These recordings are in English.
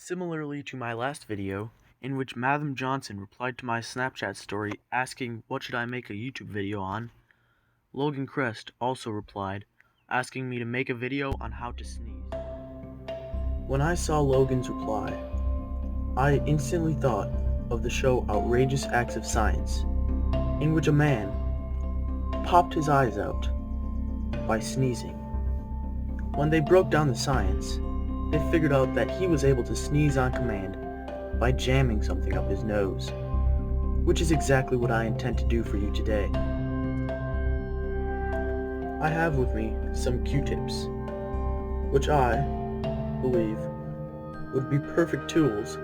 Similarly to my last video, in which Madam Johnson replied to my Snapchat story asking what should I make a YouTube video on, Logan Chrest also replied, asking me to make a video on how to sneeze. When I saw Logan's reply, I instantly thought of the show Outrageous Acts of Science, in which a man popped his eyes out by sneezing. When they broke down the science, they figured out that he was able to sneeze on command by jamming something up his nose, which is exactly what I intend to do for you today. I have with me some Q-tips, which I believe would be perfect tools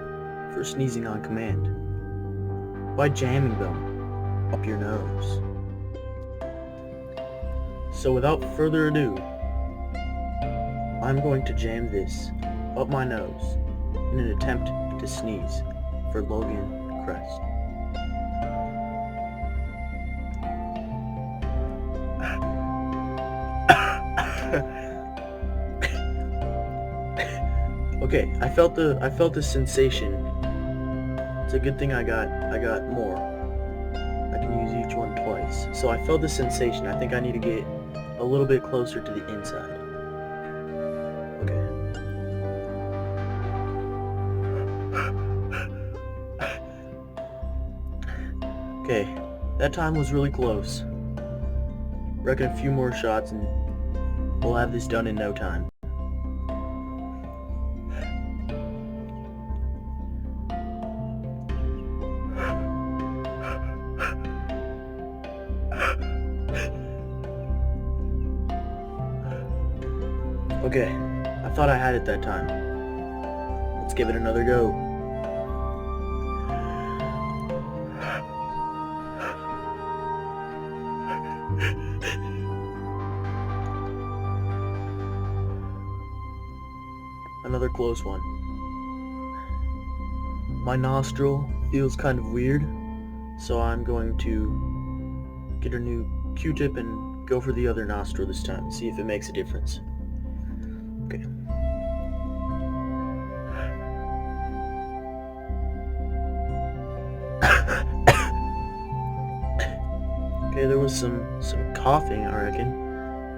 for sneezing on command by jamming them up your nose. So without further ado, I'm going to jam this up my nose in an attempt to sneeze for Logan Chrest. Okay, I felt the sensation. It's a good thing I got more. I can use each one twice. So I felt the sensation. I think I need to get a little bit closer to the inside. Okay, that time was really close. Reckon a few more shots and we'll have this done in no time. Okay, I thought I had it that time. Let's give it another go. Another close one. My nostril feels kind of weird, so I'm going to get a new Q-tip and go for the other nostril this time, see if it makes a difference. Okay. Okay, there was some coughing, I reckon,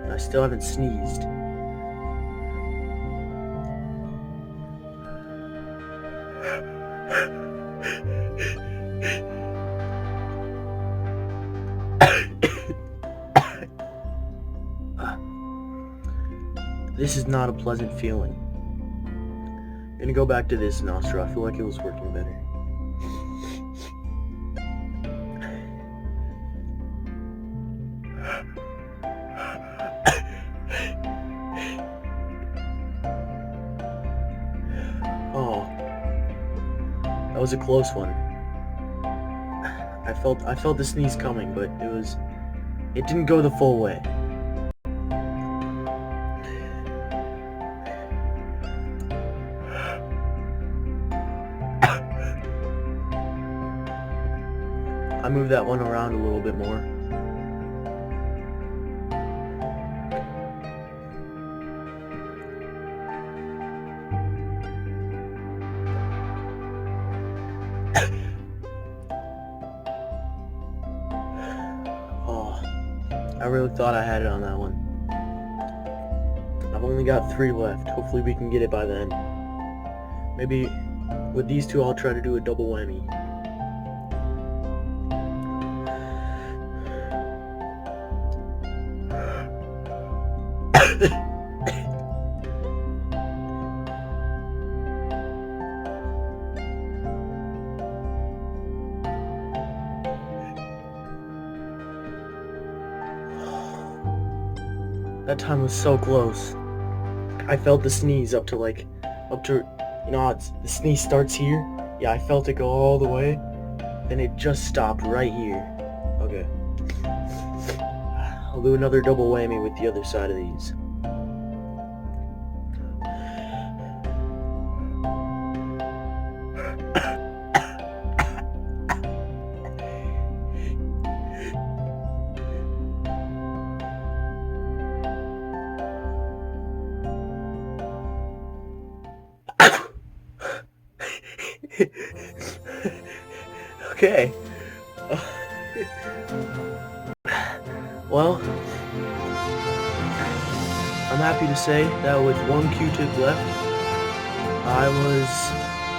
and I still haven't sneezed. This is not a pleasant feeling. I'm gonna go back to this nostril. I feel like it was working better. Oh, that was a close one. I felt the sneeze coming, but it didn't go the full way. I moved that one around a little bit more. Oh, I really thought I had it on that one. I've only got 3 left. Hopefully we can get it by then. Maybe with these 2 I'll try to do a double whammy. That time was so close. I felt the sneeze up to, you know, the sneeze starts here. Yeah, I felt it go all the way. Then it just stopped right here. Okay. I'll do another double whammy with the other side of these. Okay. Well, I'm happy to say that with one Q-tip left, I was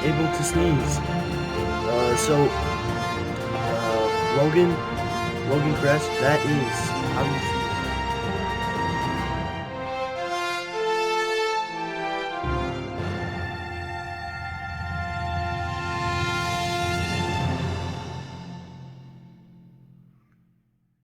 able to sneeze. Logan Chrest, that is how you